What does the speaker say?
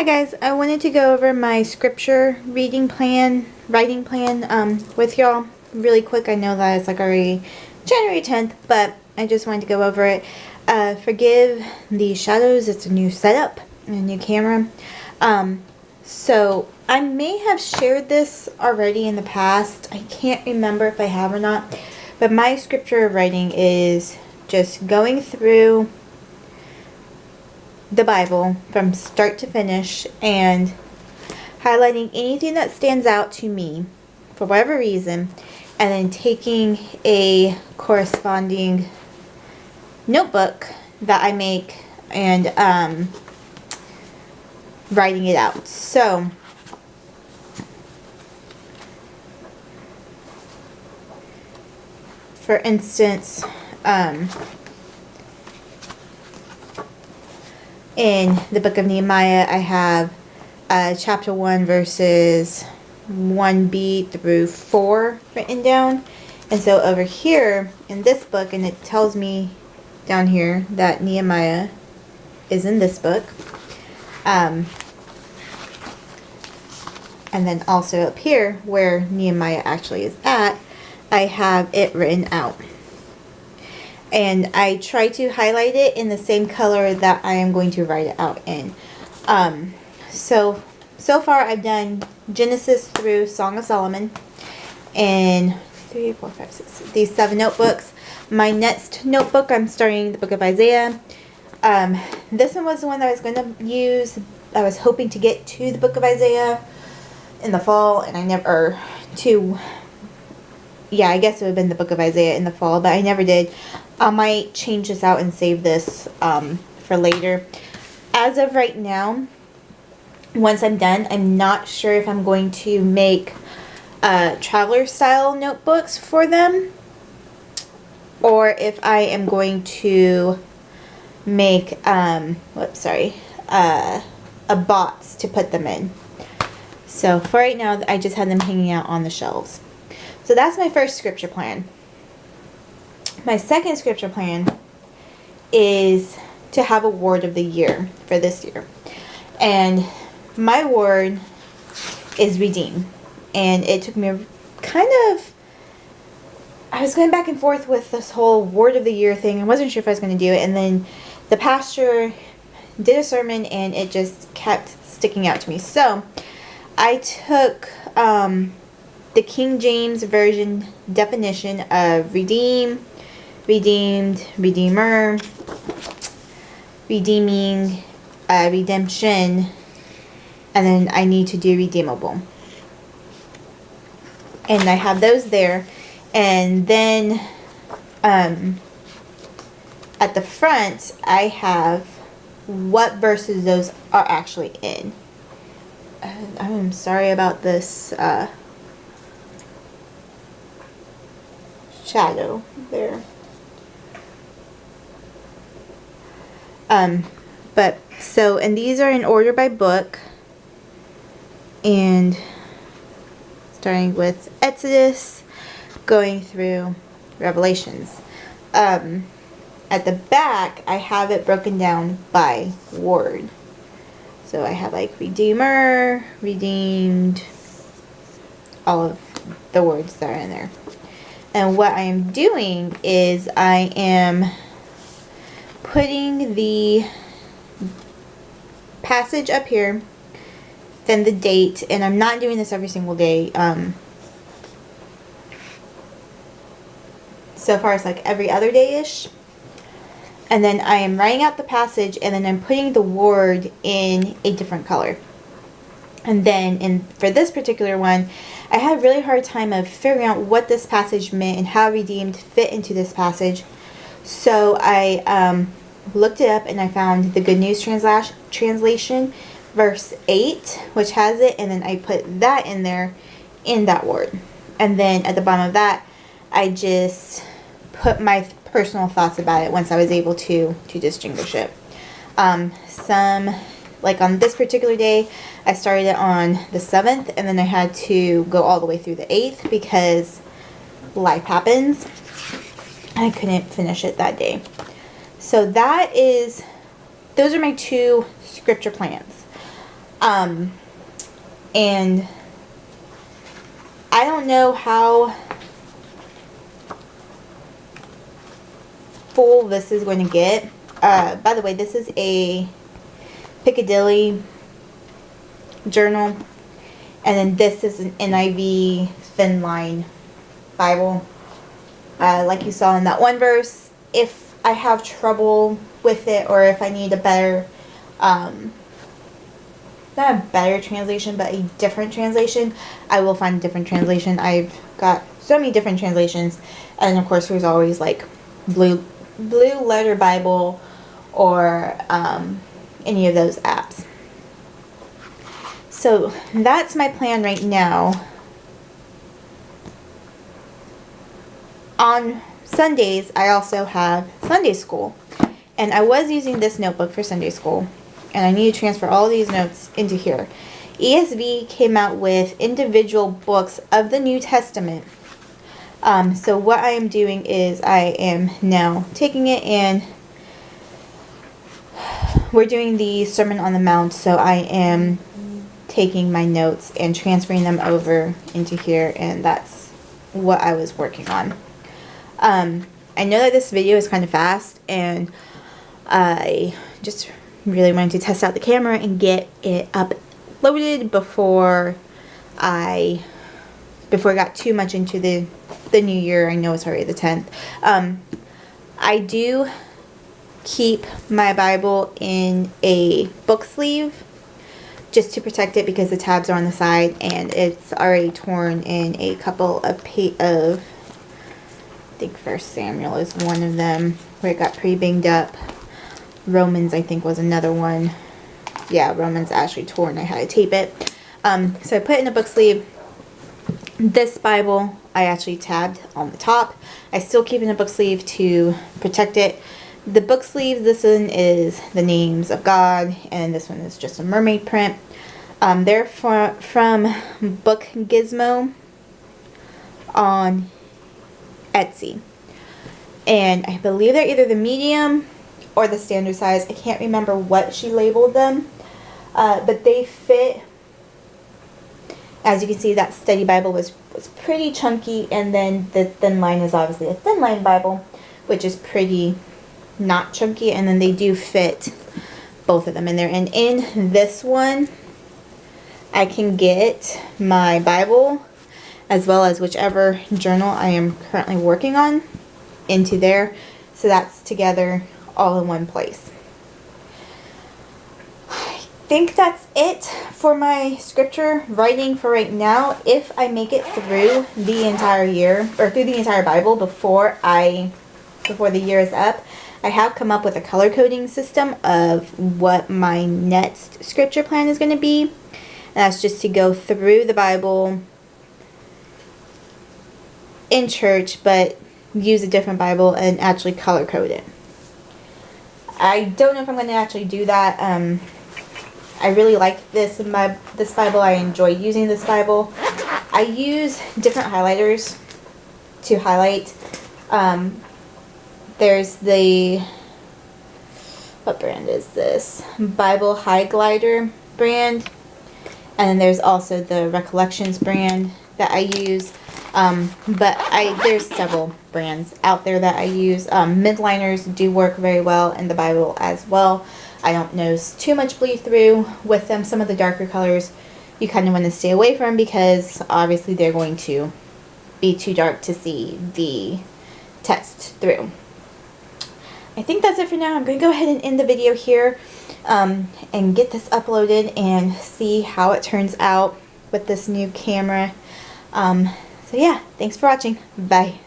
Hi guys, I wanted to go over my scripture writing plan with y'all really quick. I know that it's like already January 10th, but I just wanted to go over it. Forgive the shadows, it's a new setup and a new camera. So I may have shared this already in the past. I can't remember if I have or not, but my scripture writing is just going through the Bible from start to finish and highlighting anything that stands out to me for whatever reason, and then taking a corresponding notebook that I make and writing it out. So for instance, in the book of Nehemiah, I have chapter 1 verses 1b through 4 written down. And so over here in this book, and it tells me down here that Nehemiah is in this book. And then also up here where Nehemiah actually is at, I have it written out. And I try to highlight it in the same color that I am going to write it out in. So far I've done Genesis through Song of Solomon in 3, 4, 5, 6, these 7 notebooks. My next notebook, I'm starting the book of Isaiah. This one was the one that I was going to use. I was hoping to get to the book of Isaiah in the fall, and I never, I guess it would have been the book of Isaiah in the fall, but I never did. I might change this out and save this for later. As of right now, once I'm done, I'm not sure if I'm going to make traveler style notebooks for them, or if I am going to make a box to put them in. So for right now, I just have them hanging out on the shelves. So that's my first scripture plan. My second scripture plan is to have a word of the year for this year. And my word is redeem. And it took me I was going back and forth with this whole word of the year thing. I wasn't sure if I was going to do it. And then the pastor did a sermon and it just kept sticking out to me. So I took the King James Version definition of redeem, redeemed, redeemer, redeeming, redemption, and then I need to do redeemable. And I have those there. And then at the front, I have what verses those are actually in. I'm sorry about this shadow there. And these are in order by book, and starting with Exodus, going through Revelations. At the back, I have it broken down by word. So I have like redeemer, redeemed, all of the words that are in there. And what I am doing is I am putting the passage up here, then the date, and I'm not doing this every single day. So far it's like every other day-ish. And then I am writing out the passage, and then I'm putting the word in a different color. And then for this particular one, I had a really hard time of figuring out what this passage meant and how redeemed fit into this passage. So I looked it up and I found the Good News translation, verse 8, which has it, and then I put that in there in that word. And then at the bottom of that, I just put my personal thoughts about it once I was able to distinguish it. Like on this particular day, I started it on the 7th, and then I had to go all the way through the 8th because life happens. I couldn't finish it that day. So those are my 2 scripture plans. And I don't know how full this is going to get. By the way, this is a Piccadilly journal, and then this is an NIV thin line Bible. Like you saw in that one verse, if I have trouble with it, or if I need a better, not a better translation, but a different translation, I will find a different translation. I've got so many different translations, and of course there's always like Blue Letter Bible, or any of those apps. So that's my plan right now. On Sundays, I also have Sunday school, and I was using this notebook for Sunday school, and I need to transfer all these notes into here. ESV came out with individual books of the New Testament. So what I am doing is I am now taking it, and we're doing the Sermon on the Mount, so I am taking my notes and transferring them over into here, and that's what I was working on. I know that this video is kind of fast, and I just really wanted to test out the camera and get it uploaded before I got too much into the new year. I know it's already the 10th. I do keep my Bible in a book sleeve just to protect it, because the tabs are on the side and it's already torn in a couple of I think First Samuel is one of them where it got pretty banged up. Romans, I think, was another one. Yeah, Romans actually torn. I had to tape it. So I put it in a book sleeve. This Bible I actually tabbed on the top. I still keep it in a book sleeve to protect it. The book sleeves, this one is the names of God, and this one is just a mermaid print. They're from Book Gizmo on Etsy. And I believe they're either the medium or the standard size. I can't remember what she labeled them. But they fit. As you can see, that study Bible was pretty chunky, and then the thin line is obviously a thin line Bible, which is pretty not chunky, and then they do fit both of them in there. And in this one, I can get my Bible as well as whichever journal I am currently working on into there, so that's together all in one place. I think that's it for my scripture writing for right now. If I make it through the entire year, or through the entire Bible before the year is up, I have come up with a color coding system of what my next scripture plan is going to be. And that's just to go through the Bible in church, but use a different Bible and actually color code it. I don't know if I'm going to actually do that. I really like this Bible. I enjoy using this Bible. I use different highlighters to highlight. There's what brand is this? Bible High Glider brand. And then there's also the Recollections brand that I use. But there's several brands out there that I use. Midliners do work very well in the Bible as well. I don't notice too much bleed through with them. Some of the darker colors you kind of want to stay away from, because obviously they're going to be too dark to see the text through. I think that's it for now. I'm going to go ahead and end the video here and get this uploaded and see how it turns out with this new camera. So yeah, thanks for watching. Bye.